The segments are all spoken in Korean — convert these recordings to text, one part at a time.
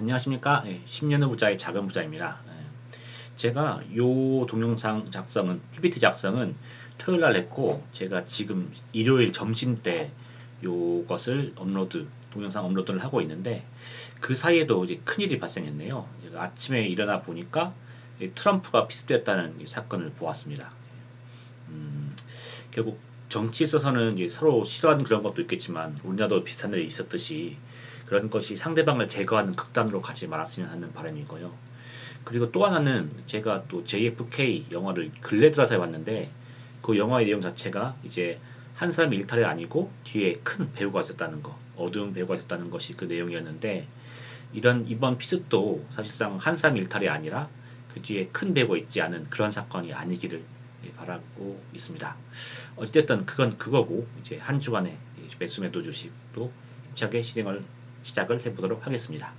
안녕하십니까? 10년 후 부자의 작은 부자입니다. 제가 요 동영상 작성은, PPT 작성은 토요일 날 했고, 제가 지금 일요일 점심 때 요것을 동영상 업로드를 하고 있는데, 그 사이에도 이제 큰일이 발생했네요. 제가 아침에 일어나 보니까 트럼프가 피습됐다는 이 사건을 보았습니다. 음, 결국 정치에 있어서는 이제 서로 싫어하는 그런 것도 있겠지만 우리나라도 비슷한 일이 있었듯이 그런 것이 상대방을 제거하는 극단으로 가지 말았으면 하는 바람이고요. 그리고 또 하나는 제가 또 JFK 영화를 근래 들어서 봤는데 그 영화의 내용 자체가 이제 한 사람의 일탈이 아니고 뒤에 큰 배우가 있었다는 거, 어두운 배우가 있었다는 것이 그 내용이었는데 이런 이번 피습도 사실상 한 사람 일탈이 아니라 그 뒤에 큰 배우가 있지 않은 그런 사건이 아니기를 바라고 있습니다. 어쨌든 그건 그거고 이제 한 주간의 매수 매도 주식도 힘차게 시작을 해보도록 하겠습니다.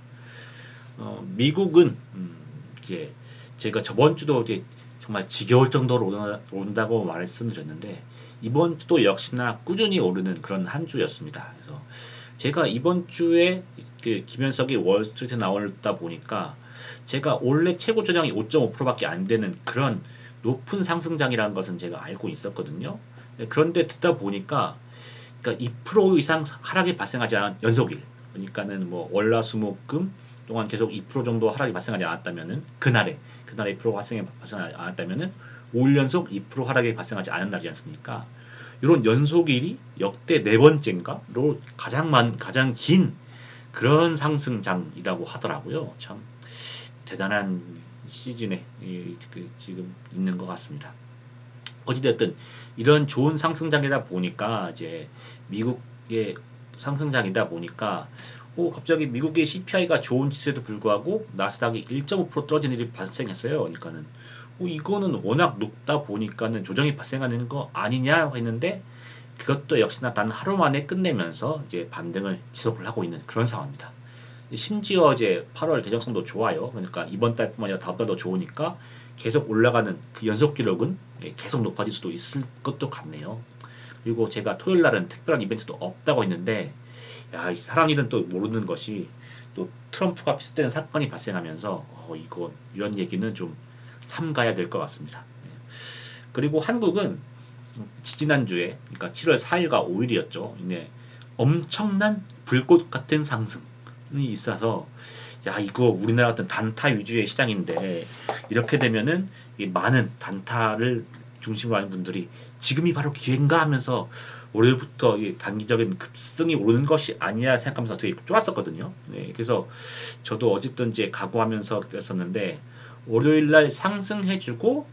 미국은 이제 제가 저번 주도 이제 정말 지겨울 정도로 오른다고 말씀드렸는데 이번 주도 역시나 꾸준히 오르는 그런 한 주였습니다. 그래서 제가 이번 주에 그 김현석이 월스트리트에 나오다 보니까 제가 원래 최고 조정이 5.5%밖에 안 되는 그런 높은 상승장이라는 것은 제가 알고 있었거든요. 그런데 듣다 보니까 그러니까 2% 이상 하락이 발생하지 않은 연속일. 그러니까는 뭐 월화수목금 동안 계속 2% 정도 하락이 발생하지 않았다면은 그날에 2% 발생하지 않았다면은 5일 연속 2% 하락이 발생하지 않은 날이지 않습니까? 이런 연속일이 역대 네 번째인가로 가장 긴 그런 상승장이라고 하더라고요. 참 대단한 시즌에 지금 있는 것 같습니다. 어찌됐든 이런 좋은 상승장이다 보니까 이제 미국의 상승장이다 보니까 갑자기 미국의 CPI가 좋은 지수에도 불구하고 나스닥이 1.5% 떨어진 일이 발생했어요. 그러니까는 이거는 워낙 높다 보니까는 조정이 발생하는 거 아니냐 했는데 그것도 역시나 단 하루 만에 끝내면서 이제 반등을 지속을 하고 있는 그런 상황입니다. 심지어 이제 8월 대정성도 좋아요. 그러니까 이번 달뿐만 아니라 다음 달도 좋으니까 계속 올라가는 그 연속 기록은 계속 높아질 수도 있을 것도 같네요. 그리고 제가 토요일 날은 특별한 이벤트도 없다고 했는데, 야, 이 사람 일은 또 모르는 것이 또 트럼프가 비슷한 사건이 발생하면서 이런 얘기는 좀 삼가야 될 것 같습니다. 그리고 한국은 지지난주에, 그러니까 7월 4일과 5일이었죠. 이제 엄청난 불꽃 같은 상승이 있어서 야 이거 우리나라 같은 단타 위주의 시장인데 이렇게 되면은 이 많은 단타를 중심으로 하는 분들이 지금이 바로 기회인가 하면서 월요일부터 이 단기적인 급등이 오르는 것이 아니야 생각하면서 되게 쫄았었거든요. 네, 그래서 저도 어쨌든지 각오하면서 그랬었는데 월요일날 상승해주고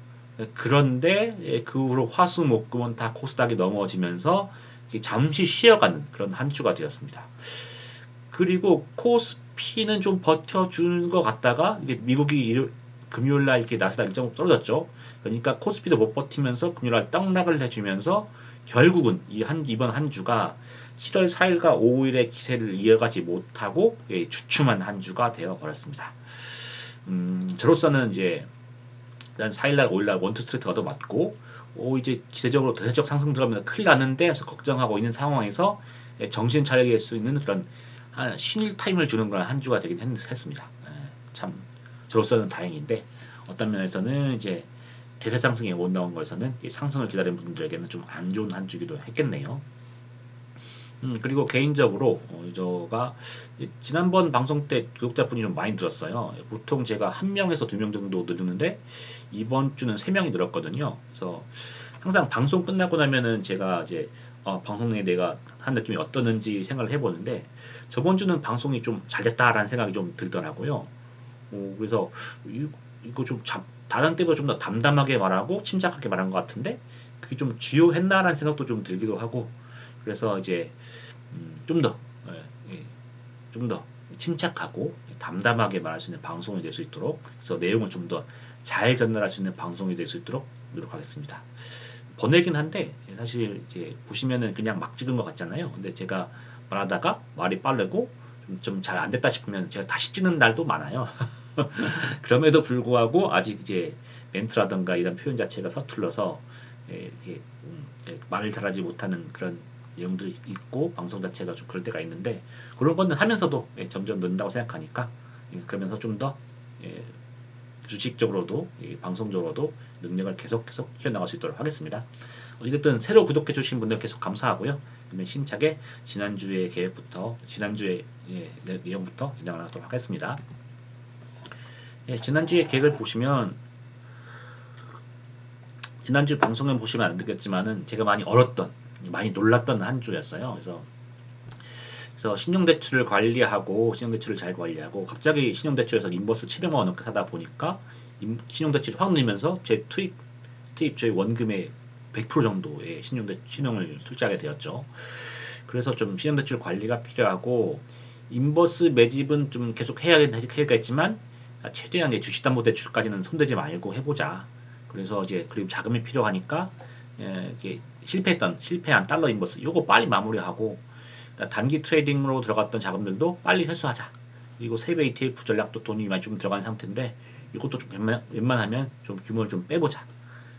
그런데 그 후로 화수목금은 다 코스닥이 넘어지면서 잠시 쉬어가는 그런 한 주가 되었습니다. 그리고 코스피는 좀 버텨주는 것 같다가 이게 미국이 금요일 날 이렇게 나스닥 일정 떨어졌죠. 그러니까 코스피도 못 버티면서 금요일 날 떡락을 해주면서 결국은 이번 한 주가 7월 4일과 5일의 기세를 이어가지 못하고 주춤한 한 주가 되어 버렸습니다. 저로서는 이제 일단 4일날 5일날 원투 스트레이트 얻어맞고 이제 기세적으로 대세적 상승 들어가면 큰일 났는데 해서 걱정하고 있는 상황에서 정신 차리게 할 수 있는 그런 한 신일 타임을 주는 그런 한 주가 되긴 했습니다. 참 저로서는 다행인데 어떤 면에서는 이제 대세 상승에 못 나온 것에서는 상승을 기다리는 분들에게는 좀 안 좋은 한 주기도 했겠네요. 그리고 개인적으로 저가 지난번 방송 때 구독자분이 좀 많이 늘었어요. 보통 제가 한 명에서 두 명 정도 늘었는데 이번 주는 세 명이 늘었거든요. 그래서 항상 방송 끝나고 나면은 제가 이제 방송 내에 내가 한 느낌이 어떠는지 생각을 해보는데 저번 주는 방송이 좀 잘 됐다라는 생각이 좀 들더라고요. 그래서 이거 좀 다른 때보다 좀 더 담담하게 말하고 침착하게 말한 것 같은데 그게 좀 주요했나라는 생각도 좀 들기도 하고 그래서 이제 좀 더, 좀 더 침착하고 담담하게 말할 수 있는 방송이 될 수 있도록 그래서 내용을 좀 더 잘 전달할 수 있는 방송이 될 수 있도록 노력하겠습니다. 번외긴 한데 사실 이제 보시면은 그냥 막 찍은 것 같잖아요. 근데 제가 말하다가 말이 빠르고 좀 잘 안 됐다 싶으면 제가 다시 찍는 날도 많아요. 그럼에도 불구하고 아직 이제 멘트라든가 이런 표현 자체가 서툴러서 이게 말을 잘하지 못하는 그런 내용들이 있고 방송 자체가 좀 그럴 때가 있는데 그런 거는 하면서도 점점 는다고 생각하니까 그러면서 좀 더 주식적으로도 방송적으로도 능력을 계속 키워나갈 수 있도록 하겠습니다. 어쨌든 새로 구독해 주신 분들 계속 감사하고요. 그러면 신차게 지난주의 내용부터 진행을 하도록 하겠습니다. 지난주의 계획을 보시면 지난주 방송을 보시면 안 되겠지만은 제가 많이 놀랐던 한 주였어요. 그래서 신용대출을 잘 관리하고 갑자기 신용대출에서 인버스 700만 원 넘게 사다 보니까 신용대출이 확 늘면서 제 저희 원금의 100% 정도의 신용을 출자하게 되었죠. 그래서 좀 신용대출 관리가 필요하고 인버스 매집은 좀 계속 해야겠지만 최대한 주식담보대출까지는 손대지 말고 해보자. 그래서 그리고 자금이 필요하니까 이게 실패한 달러 인버스 요거 빨리 마무리하고 단기 트레이딩으로 들어갔던 자금들도 빨리 회수하자. 그리고 세배 ETF 전략도 돈이 많이 좀 들어간 상태인데 이것도 좀 웬만하면 좀 규모를 좀 빼보자.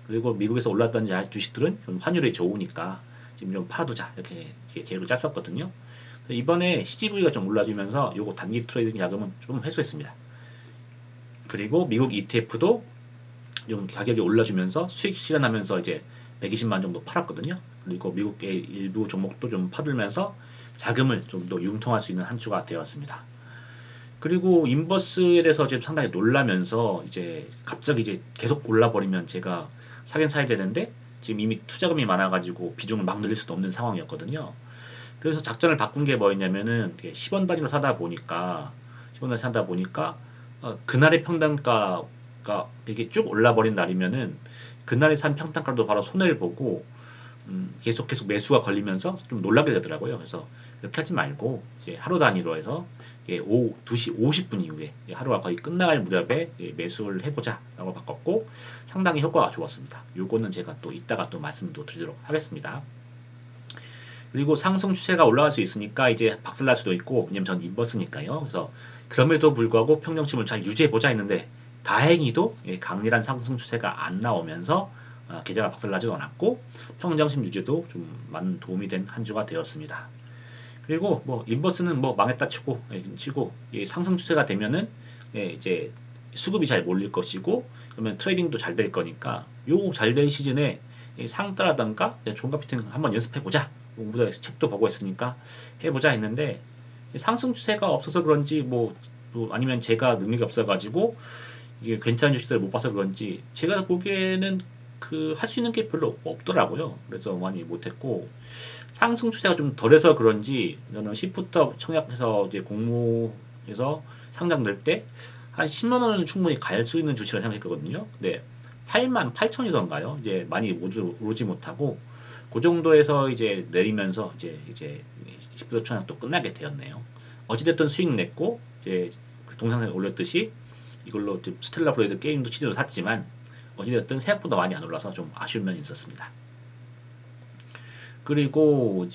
그리고 미국에서 올랐던 주식들은 좀 환율이 좋으니까 지금 좀 팔아두자 이렇게 계획을 짰었거든요. 이번에 CGV가 좀 올라주면서 요거 단기 트레이딩 자금은 좀 회수했습니다. 그리고 미국 ETF도 좀 가격이 올라주면서 수익 실현하면서 120만 정도 팔았거든요. 그리고 미국의 일부 종목도 좀 팔으면서 자금을 좀 더 융통할 수 있는 한 주가 되었습니다. 그리고 인버스에 대해서 지금 상당히 놀라면서 갑자기 계속 올라버리면 제가 사긴 사야 되는데 지금 이미 투자금이 많아가지고 비중을 막 늘릴 수도 없는 상황이었거든요. 그래서 작전을 바꾼 게 뭐였냐면은 10원 단위로 사다 보니까 그날의 평단가가 이게 쭉 올라버린 날이면은 그날에 산 평단가도 바로 손해를 보고 계속 매수가 걸리면서 좀 놀라게 되더라고요. 그래서 그렇게 하지 말고 하루 단위로 해서 오후 2시 50분 이후에 하루가 거의 끝나갈 무렵에 매수를 해보자 라고 바꿨고 상당히 효과가 좋았습니다. 요거는 제가 또 이따가 또 말씀도 드리도록 하겠습니다. 그리고 상승 추세가 올라갈 수 있으니까 박살날 수도 있고 왜냐면 전 인버스니까요. 그래서 그럼에도 불구하고 평정심을 잘 유지해보자 했는데 다행히도 강렬한 상승 추세가 안 나오면서 계좌가 박살나지도 않았고 평정심 유지도 좀 많은 도움이 된 한 주가 되었습니다. 그리고 인버스는 망했다 치고 상승 추세가 되면은 수급이 잘 몰릴 것이고 그러면 트레이딩도 잘 될 거니까 요 잘 될 시즌에 상따라던가 종가 피팅 한번 연습해보자. 공부도 책도 보고 했으니까 해보자 했는데 상승 추세가 없어서 그런지 아니면 제가 능력이 없어가지고 이게 괜찮은 주식들을 못 봐서 그런지 제가 보기에는 할 수 있는 게 별로 없더라고요. 그래서 많이 못했고 상승 추세가 좀 덜해서 그런지 저는 시프트 청약해서 공모해서 상장될 때 한 10만 원은 충분히 갈 수 있는 주식을 생각했거든요. 근데 8만 8천이던가요. 많이 오르지 못하고 그 정도에서 내리면서 시프트 청약도 끝나게 되었네요. 어찌됐든 수익 냈고 그 동영상에 올렸듯이 이걸로 스텔라 브레이드 게임도 치즈로 샀지만 어찌됐든 생각보다 많이 안 올라서 좀 아쉬운 면이 있었습니다. 그리고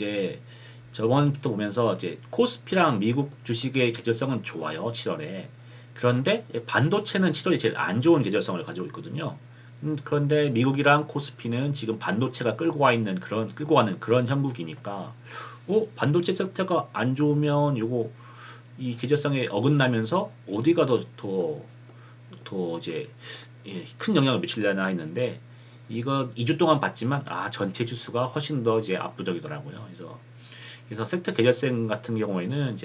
저번부터 보면서 코스피랑 미국 주식의 계절성은 좋아요. 7월에. 그런데 반도체는 7월이 제일 안 좋은 계절성을 가지고 있거든요. 그런데 미국이랑 코스피는 지금 반도체가 끌고 가는 그런 형국이니까, 반도체 섹터가 안 좋으면 이 계절성에 어긋나면서 어디가 더 큰 영향을 미치려나 했는데, 이거 2주 동안 봤지만, 전체 지수가 훨씬 더 압도적이더라고요. 그래서 섹터 계절성 같은 경우에는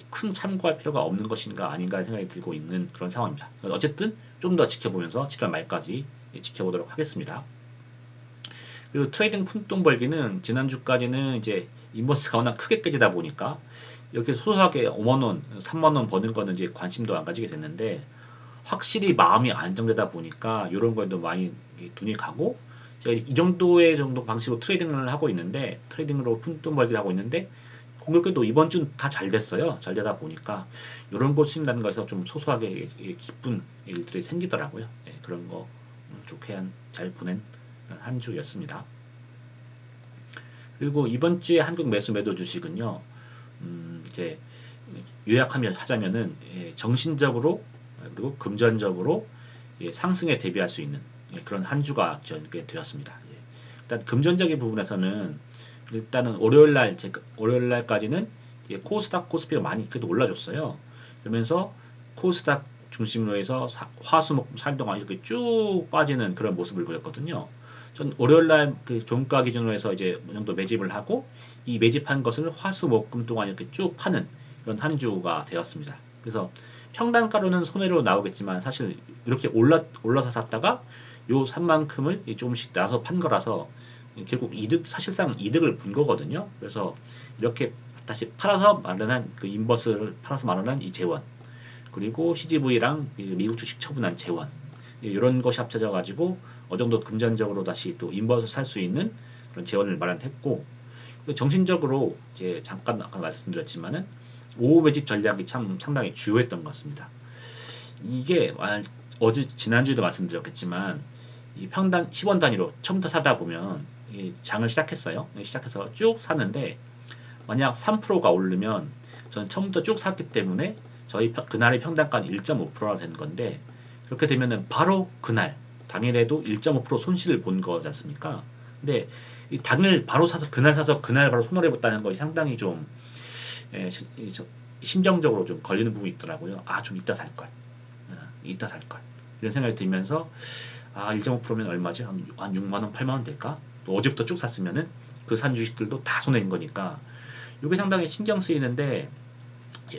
큰 참고할 필요가 없는 것인가 아닌가 생각이 들고 있는 그런 상황입니다. 어쨌든 좀 더 지켜보면서 7월 말까지 지켜보도록 하겠습니다. 그리고 트레이딩 푼돈 벌기는 지난주까지는 인버스가 워낙 크게 깨지다 보니까 이렇게 소소하게 5만원, 3만원 버는 거는 관심도 안 가지게 됐는데 확실히 마음이 안정되다 보니까 이런 거에도 많이 눈이 가고 제가 이 정도 방식으로 트레이딩을 하고 있는데 트레이딩으로 푼돈 벌기를 하고 있는데 공교롭게도 이번 주는 다 잘 됐어요. 잘 되다 보니까 이런 거 쓰인다는 거에서 좀 소소하게 기쁜 일들이 생기더라고요. 그런 거 좋게 잘 보낸 한 주였습니다. 그리고 이번 주에 한국 매도 주식은요. 이제 요약하자면은 정신적으로 그리고 금전적으로 상승에 대비할 수 있는 그런 한 주가 되었습니다. 일단 금전적인 부분에서는 일단은 월요일 날까지는 코스닥 코스피가 많이 그래도 올라줬어요. 그러면서 코스닥 중심으로 해서 화수목 살동안 이렇게 쭉 빠지는 그런 모습을 보였거든요. 전 월요일날 그 종가 기준으로 해서 이제 어느 정도 매집을 하고 이 매집한 것을 화수목금 동안 이렇게 쭉 파는 그런 한 주가 되었습니다. 그래서 평단가로는 손해로 나오겠지만 사실 이렇게 올라서 샀다가 요 산만큼을 조금씩 나서 판 거라서 결국 사실상 이득을 본 거거든요. 그래서 이렇게 다시 팔아서 마련한 그 인버스를 팔아서 마련한 이 재원, 그리고 CGV랑 미국 주식 처분한 재원, 이런 것이 합쳐져 가지고 어느 정도 금전적으로 다시 또 인버스 살 수 있는 그런 재원을 마련했고, 정신적으로 이제 잠깐 아까 말씀드렸지만은 오후 매집 전략이 참 상당히 주요했던 것 같습니다. 이게 어제 지난주에도 말씀드렸겠지만 이 평당 10원 단위로 처음부터 사다 보면 장을 시작했어요. 시작해서 쭉 사는데 만약 3%가 오르면 저는 처음부터 쭉 샀기 때문에 저희 그날의 평단가는 1.5%가 된 건데, 그렇게 되면은 바로 그날 당일에도 1.5% 손실을 본 거지 않습니까? 근데 이 당일 바로 사서 그날 바로 손해를 봤다는 것이 상당히 좀 예, 심정적으로 좀 걸리는 부분이 있더라고요. 아, 좀 이따 살 걸. 이따 살 걸. 이런 생각이 들면서 1.5%면 얼마지? 한 6만 원, 8만 원 될까? 또 어제부터 쭉 샀으면은 그 산 주식들도 다 손해인 거니까 이게 상당히 신경 쓰이는데,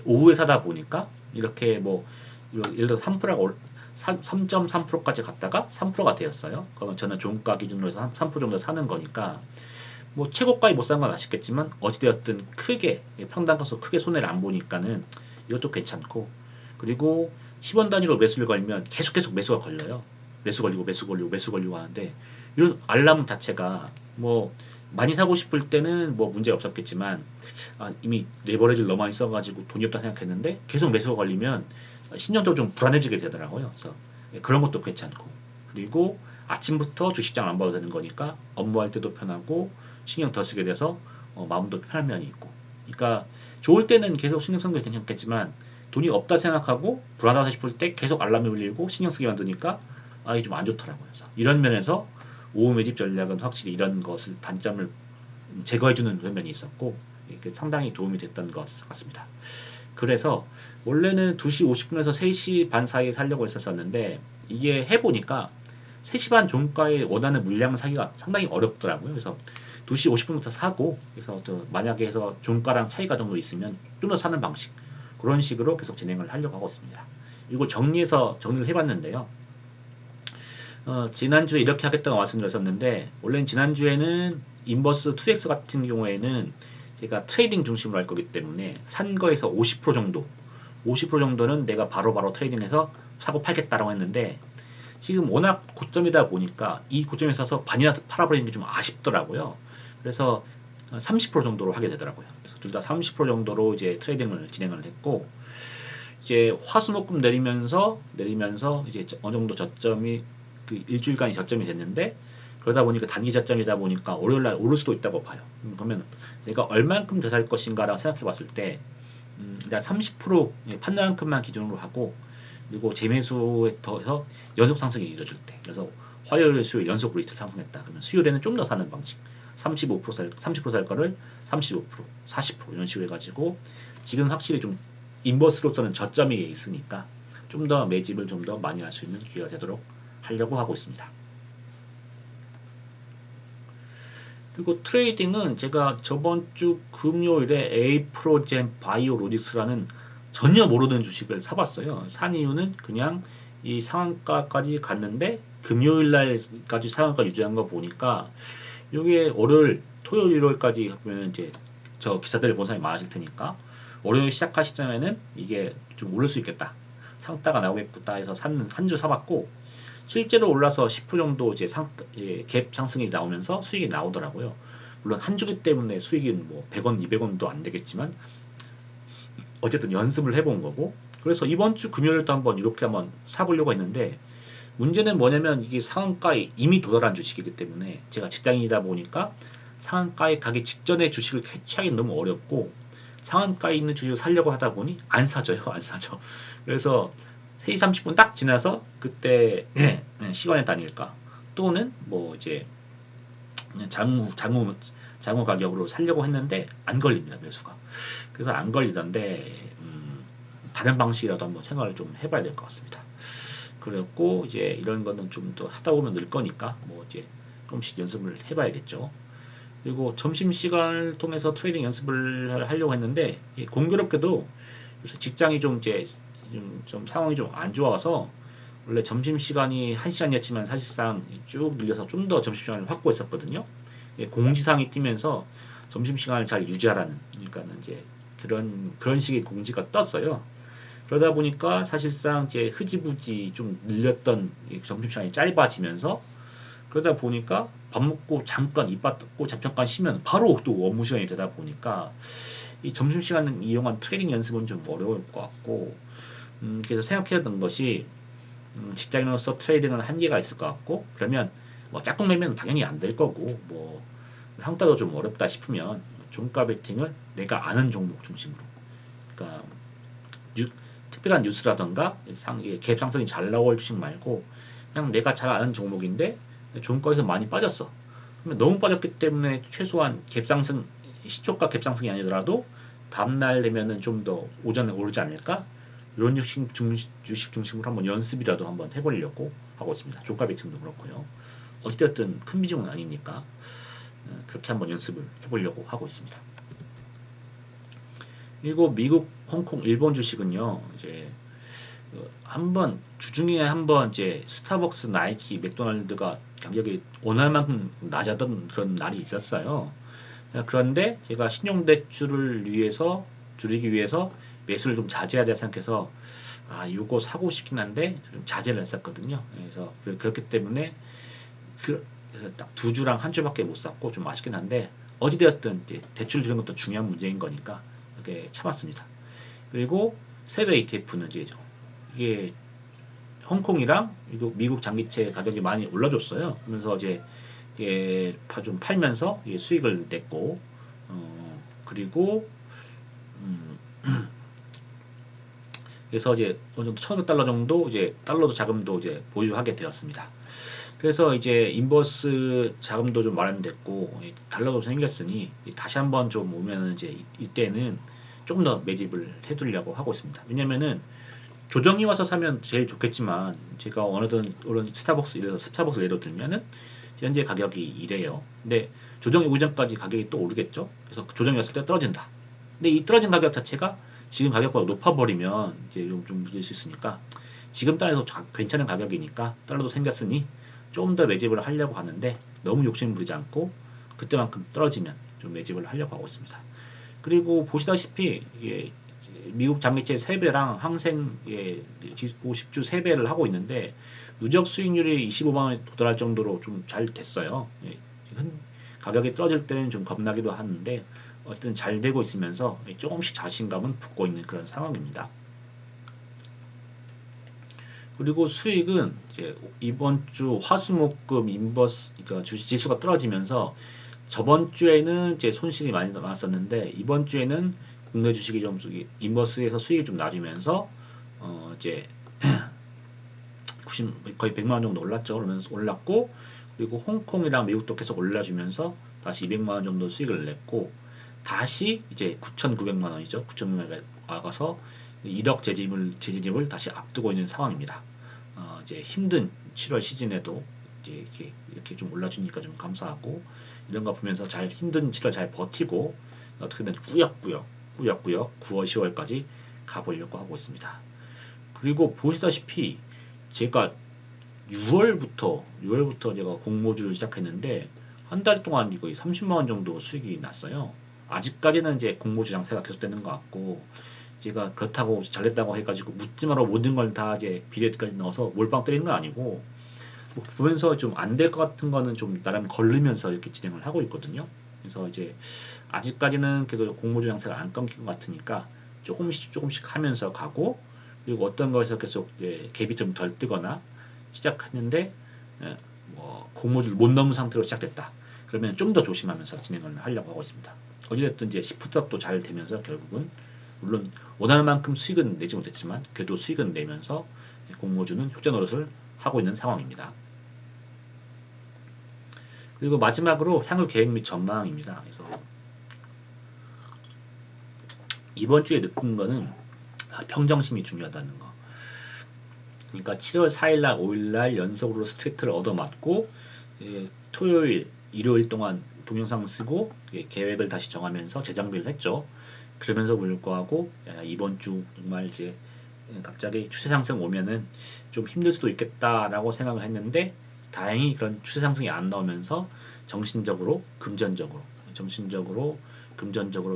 오후에 사다 보니까 이렇게 뭐 예를 들어 3%가 3.3%까지 갔다가 3%가 되었어요. 그러면 저는 종가 기준으로 해서 3% 정도 사는 거니까 뭐 최고가에 못 산 건 아쉽겠지만 어찌되었든 크게 평단가서 크게 손해를 안 보니까는 이것도 괜찮고, 그리고 10원 단위로 매수를 걸면 계속 매수가 걸려요. 매수 걸리고 하는데 이런 알람 자체가 뭐 많이 사고 싶을 때는 뭐 문제 없었겠지만 이미 레버리지를 너무 많이 써가지고 돈이 없다 생각했는데 계속 매수가 걸리면 심정적으로 좀 불안해지게 되더라고요. 그래서 그런 것도 괜찮고, 그리고 아침부터 주식장 안 봐도 되는 거니까 업무할 때도 편하고 신경 더 쓰게 돼서 마음도 편한 면이 있고, 그러니까 좋을 때는 계속 신경 쓰는 게 괜찮겠지만 돈이 없다 생각하고 불안하다 싶을 때 계속 알람이 울리고 신경 쓰게 만드니까 이게 좀 안 좋더라고요. 그래서 이런 면에서 오후 매집 전략은 확실히 이런 것을 단점을 제거해주는 그런 면이 있었고 이게 상당히 도움이 됐던 것 같습니다. 그래서 원래는 2시 50분에서 3시 반 사이에 살려고 했었는데 이게 해보니까 3시 반 종가에 원하는 물량을 사기가 상당히 어렵더라고요. 그래서 2시 50분부터 사고, 그래서 또 만약에 해서 종가랑 차이가 정도 있으면 좀 더 사는 방식, 그런 식으로 계속 진행을 하려고 하고 있습니다. 이거 정리를 해봤는데요. 지난주에 이렇게 하겠다고 말씀드렸었는데, 원래는 지난주에는 인버스 2X 같은 경우에는 제가 트레이딩 중심으로 할 거기 때문에 산 거에서 50% 정도, 50% 정도는 내가 바로바로 트레이딩해서 사고 팔겠다라고 했는데, 지금 워낙 고점이다 보니까 이 고점에 사서 반이나 팔아버리는 게 좀 아쉽더라고요. 그래서 30% 정도로 하게 되더라고요. 그래서 둘 다 30% 정도로 이제 트레이딩을 진행을 했고, 이제 화수목금 내리면서 이제 어느 정도 저점이 그 일주일간이 저점이 됐는데, 그러다 보니까 단기 저점이다 보니까 월요일날 오를 수도 있다고 봐요. 그러면 내가 얼만큼 더 살 것인가라고 생각해 봤을 때 일단 30% 판단만큼만 기준으로 하고, 그리고 재매수에 더해서 연속 상승이 이루어질 때, 그래서 화요일 수요일 연속으로 이틀 상승했다 그러면 수요일에는 좀 더 사는 방식, 30% 살 거를 35% 40% 이런 식으로 해가지고 지금 확실히 좀 인버스로서는 저점이 있으니까 좀 더 매집을 좀 더 많이 할 수 있는 기회가 되도록 하려고 하고 있습니다. 그리고 트레이딩은 제가 저번 주 금요일에 에이프로젠 바이오로직스라는 전혀 모르는 주식을 사봤어요. 산 이유는 그냥 이 상한가까지 갔는데 금요일 날까지 상한가 유지한 거 보니까 이게 월요일, 토요일, 일요일까지 하면 이제 저 기사들을 본 사람이 많으실 테니까 월요일 시작할 시점에는 이게 좀 오를 수 있겠다, 상따가 나오겠다 해서 한 주 사봤고, 실제로 올라서 10% 정도 이제 갭 상승이 나오면서 수익이 나오더라고요. 물론 한 주기 때문에 수익은 뭐 100원, 200원도 안 되겠지만 어쨌든 연습을 해본 거고, 그래서 이번 주 금요일도 한번 사보려고 했는데, 문제는 뭐냐면 이게 상한가에 이미 도달한 주식이기 때문에 제가 직장인이다 보니까 상한가에 가기 직전에 주식을 캐치하기 너무 어렵고, 상한가에 있는 주식을 살려고 하다 보니 안 사져요. 안 사죠. 그래서 3시 30분 딱 지나서 그때 시간에 다닐까, 또는 뭐 이제 장후 가격으로 살려고 했는데 안 걸립니다, 매수가. 그래서 안 걸리던데 다른 방식이라도 한번 생각을 좀 해봐야 될 것 같습니다. 그랬고 이제 이런 거는 좀 더 하다 보면 늘 거니까 뭐 이제 조금씩 연습을 해봐야겠죠. 그리고 점심 시간을 통해서 트레이딩 연습을 하려고 했는데 공교롭게도 요새 직장이 좀 이제 좀 상황이 좀 안 좋아서 원래 점심 시간이 1시간이었지만 사실상 쭉 늘려서 좀 더 점심 시간을 확보했었거든요. 공지사항이 뜨면서 점심 시간을 잘 유지하라는, 그러니까는 이제 그런 식의 공지가 떴어요. 그러다 보니까 사실상 이제 흐지부지 좀 늘렸던 점심시간이 짧아지면서, 그러다 보니까 밥 먹고 잠깐 이빨 뜯고 잠깐 쉬면 바로 또 업무 시간이 되다 보니까 이 점심시간을 이용한 트레이딩 연습은 좀 어려울 것 같고, 그래서 생각해왔던 것이 직장인으로서 트레이딩은 한계가 있을 것 같고, 그러면 뭐 짝꿍 매매는 당연히 안 될 거고, 뭐 상따도 좀 어렵다 싶으면 종가 베팅을 내가 아는 종목 중심으로, 그러니까 특별한 뉴스라던가 갭 상승이 잘 나올 주식 말고 그냥 내가 잘 아는 종목인데 종가에서 많이 빠졌어. 그러면 너무 빠졌기 때문에 최소한 갭 상승, 시초가 갭 상승이 아니더라도 다음날 되면은 좀 더 오전에 오르지 않을까? 이런 주식 중심으로 한번 연습이라도 한번 해보려고 하고 있습니다. 종가 베팅도 그렇고요. 어찌됐든 큰 비중은 아니니까 그렇게 한번 연습을 해보려고 하고 있습니다. 그리고 미국, 홍콩, 일본 주식은요, 이제 한번 주중에 한번 이제 스타벅스, 나이키, 맥도날드가 가격이 원할 만큼 낮았던 그런 날이 있었어요. 그런데 제가 신용대출을 위해서 줄이기 위해서 매수를 좀 자제하자 생각해서 이거 사고 싶긴 한데 좀 자제를 했었거든요. 그래서 그렇기 때문에 그래서 딱 두 주랑 한 주밖에 못 샀고 좀 아쉽긴 한데 어찌되었든 이제 대출 주는 것도 중요한 문제인 거니까 이렇게 참았습니다. 그리고 세배 ETF는 이제 이게 홍콩이랑 미국 장기채 가격이 많이 올라줬어요. 그러면서 이제 이게 좀 팔면서 수익을 냈고, 그리고 음, 그래서 이제 어느 정도 1,500달러 정도 이제 달러도 자금도 이제 보유하게 되었습니다. 그래서 이제 인버스 자금도 좀 마련됐고 달러도 생겼으니 다시 한번 좀 오면은 이제 이때는 조금 더 매집을 해두려고 하고 있습니다. 왜냐면은 조정이 와서 사면 제일 좋겠지만 제가 원하던 그런 스타벅스 예로 들면은 현재 가격이 이래요. 근데 조정이 오기 전까지 가격이 또 오르겠죠. 그래서 조정이 왔을 때 떨어진다. 근데 이 떨어진 가격 자체가 지금 가격보다 높아버리면 이제 좀 문제일 수 있으니까 지금 달러에서 괜찮은 가격이니까 달러도 생겼으니 좀 더 매집을 하려고 하는데 너무 욕심 부리지 않고 그때만큼 떨어지면 좀 매집을 하려고 하고 있습니다. 그리고 보시다시피 이게 미국 장기채 3배랑 항생 50주 3배를 하고 있는데 누적 수익률이 25만 원에 도달할 정도로 좀 잘 됐어요. 가격이 떨어질 때는 좀 겁나기도 하는데 어쨌든 잘 되고 있으면서 조금씩 자신감은 붙고 있는 그런 상황입니다. 그리고 수익은 이제 이번 주 화수목금 인버스 그러니까 주식 지수가 떨어지면서 저번 주에는 이제 손실이 많이 나왔었는데 이번 주에는 국내 주식이 좀 인버스에서 수익이 좀 낮으면서 이제 90 거의 100만 원 정도 올랐죠. 그러면서 올랐고 그리고 홍콩이랑 미국도 계속 올라주면서 다시 200만 원 정도 수익을 냈고 다시 이제 9,900만 원이죠. 9,900만 원에 나가서 1억 재지집을 다시 앞두고 있는 상황입니다. 이제 힘든 7월 시즌에도 이제 이렇게 좀 올라주니까 좀 감사하고 이런 거 보면서 잘 힘든 7월 잘 버티고 어떻게든 꾸역꾸역 9월 10월까지 가보려고 하고 있습니다. 그리고 보시다시피 제가 6월부터 제가 공모주를 시작했는데 한 달 동안 거의 30만 원 정도 수익이 났어요. 아직까지는 이제 공모주 장세가 계속되는 것 같고 제가 그렇다고 잘했다고 해가지고 묻지 마라 모든 걸 다 이제 비례까지 넣어서 몰빵 때리는 건 아니고 뭐 보면서 좀 안 될 것 같은 거는 좀 나름 걸르면서 이렇게 진행을 하고 있거든요. 그래서 이제 아직까지는 그래도 공모주 장세가 안 끊긴 것 같으니까 조금씩 하면서 가고 그리고 어떤 거에서 계속 갭이 좀 덜 뜨거나 시작했는데 뭐 공모주를 못 넘은 상태로 시작됐다. 그러면 좀 더 조심하면서 진행을 하려고 하고 있습니다. 어찌됐든 이제 시프트업도 잘 되면서 결국은 물론 원하는 만큼 수익은 내지 못했지만 그래도 수익은 내면서 공모주는 효자 노릇을 하고 있는 상황입니다. 그리고 마지막으로 향후 계획 및 전망입니다. 그래서 이번 주에 느낀 거는 평정심이 중요하다는 거. 그러니까 7월 4일날 5일날 연속으로 스트레이트를 얻어맞고 토요일 일요일 동안 동영상 쓰고 계획을 다시 정하면서 재정비를 했죠. 그러면서 불구하고 이번 주 정말 이제 갑자기 추세 상승 오면은 좀 힘들 수도 있겠다라고 생각을 했는데 다행히 그런 추세 상승이 안 나오면서 정신적으로 금전적으로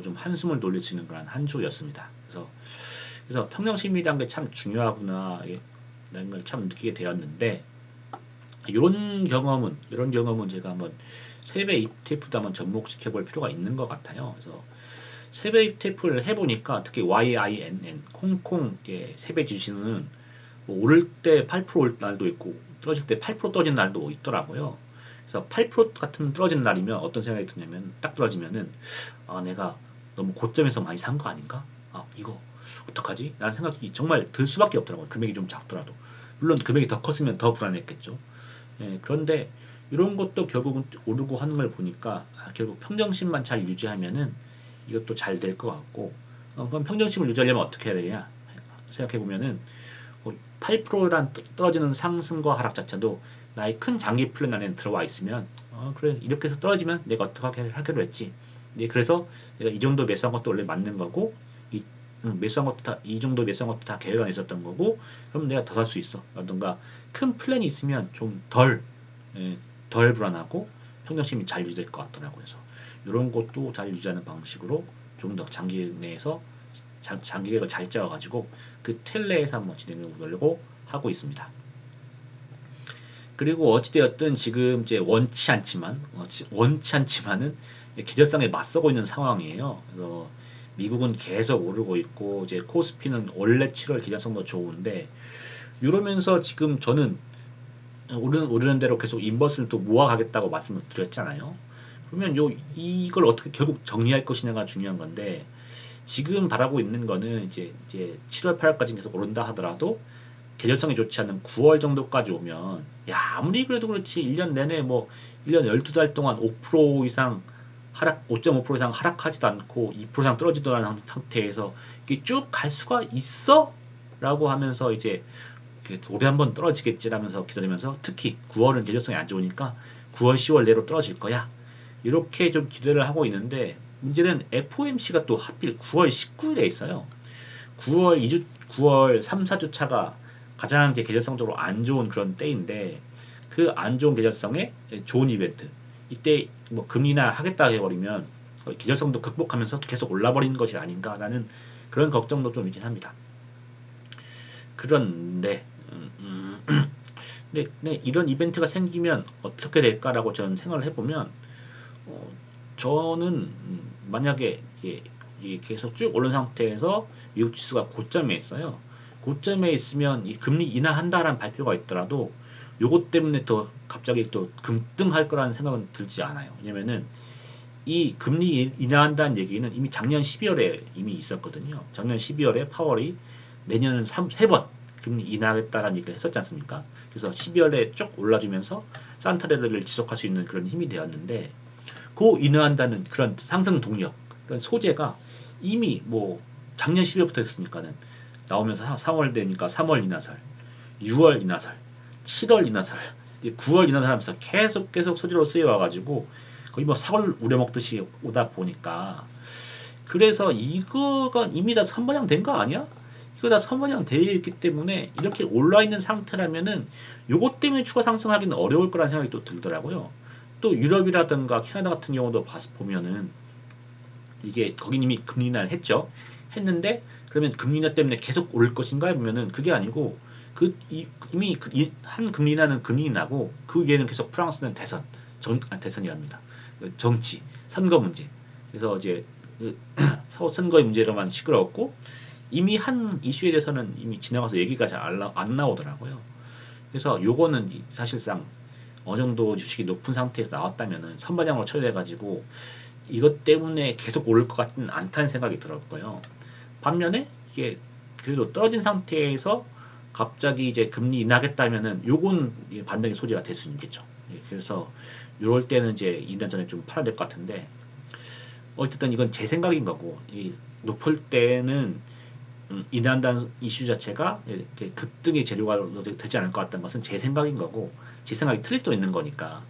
좀 한숨을 돌릴 수 있는 그런 한 주였습니다. 그래서 평정심이란 게 참 중요하구나 라는 걸 참 느끼게 되었는데 이런 경험은 제가 한번 세배 ETF도 한번 접목시켜 볼 필요가 있는 것 같아요. 그래서 세배 ETF를 해보니까 특히 YINN 콩콩 세배 주식은 뭐 오를 때 8% 올 날도 있고 떨어질 때 8% 떨어진 날도 있더라고요. 그래서 8% 같은 떨어진 날이면 어떤 생각이 드냐면 딱 떨어지면은 내가 너무 고점에서 많이 산 거 아닌가? 이거 어떡하지? 라는 생각이 정말 들 수밖에 없더라고요. 금액이 좀 작더라도. 물론 금액이 더 컸으면 더 불안했겠죠. 그런데 이런 것도 결국은 오르고 하는 걸 보니까 결국 평정심만 잘 유지하면은 이것도 잘 될 것 같고 그럼 평정심을 유지하려면 어떻게 해야 되냐 생각해 보면은 8%란 떨어지는 상승과 하락 자체도 나의 큰 장기 플랜 안에 들어와 있으면 그래 이렇게 해서 떨어지면 내가 어떻게 하기로 했지. 그래서 내가 이 정도 매수한 것도 원래 맞는 거고 매수한 것도 이 정도 매수한 것도 다 계획 안에 있었던 거고 그럼 내가 더 살 수 있어. 라든가 큰 플랜이 있으면 좀 덜 불안하고 평정심이 잘 유지될 것 같더라고요. 그래서 이런 것도 잘 유지하는 방식으로 좀 더 장기 내에서 장기 계획을 잘 짜가지고 그 틀 내에서 한번 진행해 보려고 하고 있습니다. 그리고 어찌되었든 지금 이제 원치 않지만은 계절성에 맞서고 있는 상황이에요. 그래서 미국은 계속 오르고 있고 이제 코스피는 원래 7월 계절성도 좋은데 이러면서 지금 저는 오르는 대로 계속 인버스를 또 모아가겠다고 말씀을 드렸잖아요. 그러면 이걸 어떻게 결국 정리할 것이냐가 중요한 건데 지금 바라고 있는 거는 이제 7월 8월까지 계속 오른다 하더라도 계절성이 좋지 않은 9월 정도까지 오면 아무리 그래도 그렇지 1년 내내 뭐 1년 12달 동안 5% 이상 5.5% 이상 하락하지도 않고 2% 이상 떨어지도 않은 상태에서 이게 쭉 갈 수가 있어? 라고 하면서 이제 올해 한번 떨어지겠지라면서 기다리면서 특히 9월은 계절성이 안 좋으니까 9월 10월 내로 떨어질 거야 이렇게 좀 기대를 하고 있는데 문제는 FOMC가 또 하필 9월 19일에 있어요. 9월 3, 4주 차가 가장 이제 계절성적으로 안 좋은 그런 때인데 그 안 좋은 계절성에 좋은 이벤트 이때 뭐 금리나 하겠다 해버리면 계절성도 극복하면서 계속 올라버리는 것이 아닌가라는 그런 걱정도 좀 있긴 합니다. 그런데 네, 이런 이벤트가 생기면 어떻게 될까라고 저는 생각을 해보면 어, 저는 만약에 이게 계속 쭉 오른 상태에서 미국 지수가 고점에 있어요. 고점에 있으면 이 금리 인하한다라는 발표가 있더라도 요것 때문에 더 갑자기 또 급등할 거라는 생각은 들지 않아요. 왜냐면은 이 금리 인하한다는 얘기는 이미 작년 12월에 이미 있었거든요. 작년 12월에 파월이 내년은 3번 금리 인하하겠다라는 얘기를 했었지 않습니까? 그래서 12월에 쭉 올라주면서 산타레를 지속할 수 있는 그런 힘이 되었는데 그 인하한다는 그런 상승 동력, 그런 소재가 이미 뭐 작년 12월부터 했으니까는 나오면서 3월 되니까 3월 인하설, 6월 인하설, 7월 인하설, 9월 인하설 하면서 계속 소재로 쓰여와가지고 거의 뭐 사골 우려먹듯이 오다 보니까 그래서 이거가 이미 다 선반영 된 거 아니야? 이거 다 선반영 되어 있기 때문에 이렇게 올라있는 상태라면은 요것 때문에 추가 상승하기는 어려울 거라는 생각이 또 들더라고요. 또 유럽이라든가 캐나다 같은 경우도 보면은 이게 거긴 이미 금리 인하를 했죠. 했는데 그러면 금리 인하 때문에 계속 오를 것인가 보면은 그게 아니고 이미 한 금리 인하는 금리 인하고 그 위에는 계속 프랑스는 대선이랍니다. 정치, 선거 문제. 그래서 이제 선거의 문제로만 시끄러웠고 이미 한 이슈에 대해서는 이미 지나가서 얘기가 잘 안 나오더라고요. 그래서 요거는 사실상 어느 정도 주식이 높은 상태에서 나왔다면은 선반영으로 처리해가지고 이것 때문에 계속 오를 것 같지는 않다는 생각이 들었고요. 반면에 이게 그래도 떨어진 상태에서 갑자기 이제 금리 인하겠다면은 요건 반등의 소지가 될 수 있겠죠. 그래서 요럴 때는 이제 인단 전에 좀 팔아야 될 것 같은데 어쨌든 이건 제 생각인 거고 높을 때는 인한다는 이슈 자체가 이렇게 급등의 재료가 되지 않을 것 같다는 것은 제 생각인 거고, 제 생각이 틀릴 수도 있는 거니까.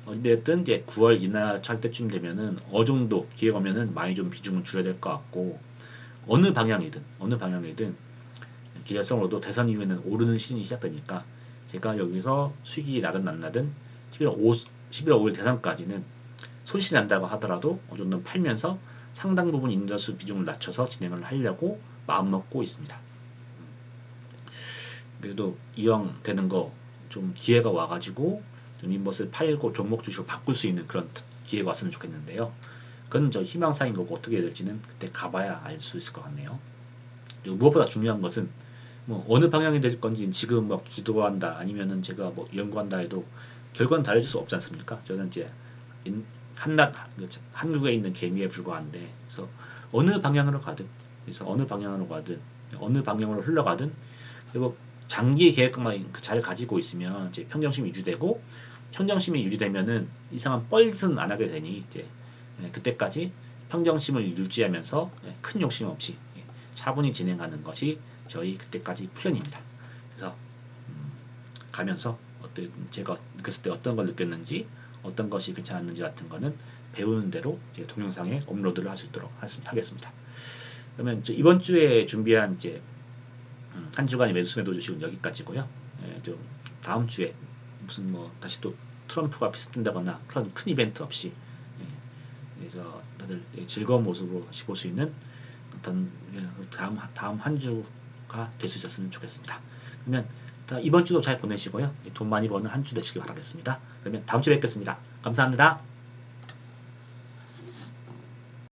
어쨌든 이제 9월 인하할 때쯤 되면은 어느 정도 기회가 오면은 많이 좀 비중을 줄여야 될 것 같고, 어느 방향이든 기대성으로도 대선 이후에는 오르는 시즌이 시작되니까, 제가 여기서 수익이 나든 안 나든 11월 5일 대선까지는 손실이 난다고 하더라도 어느 정도 팔면서 상당 부분 인더스 비중을 낮춰서 진행을 하려고 마음먹고 있습니다. 그래도 이왕 되는 거 좀 기회가 와가지고 좀 인버스를 팔고 종목 주식으로 바꿀 수 있는 그런 기회가 왔으면 좋겠는데요. 그건 저 희망사인 거고, 어떻게 될지는 그때 가봐야 알 수 있을 것 같네요. 그리고 무엇보다 중요한 것은 뭐 어느 방향이 될 건지 지금 뭐 기도한다 아니면은 제가 뭐 연구한다 해도 결과는 달라질 수 없지 않습니까? 저는 이제 한낱 한국에 있는 개미에 불과한데, 그래서 어느 방향으로 가든 그래서 어느 방향으로 흘러가든, 그리고 장기 계획만 잘 가지고 있으면 이제 평정심이 유지되고, 평정심이 유지되면은 이상한 뻘짓은 안 하게 되니, 이제 그때까지 평정심을 유지하면서 큰 욕심 없이 차분히 진행하는 것이 저희 그때까지 플랜입니다. 그래서 음, 가면서 제가 느꼈을 때 어떤 걸 느꼈는지, 어떤 것이 괜찮았는지 같은 거는 배우는 대로 이제 동영상에 업로드를 할 수 있도록 하겠습니다. 그러면 이번 주에 준비한 이제 한 주간의 매도 주식은 여기까지고요. 좀 다음 주에 무슨 뭐 다시 또 트럼프가 비슷한다거나 그런 큰 이벤트 없이, 그래서 다들 즐거운 모습으로 다시 볼 수 있는 어떤 다음 한 주가 될 수 있었으면 좋겠습니다. 그러면 이번 주도 잘 보내시고요. 돈 많이 버는 한 주 되시길 바라겠습니다. 그러면 다음 주에 뵙겠습니다. 감사합니다.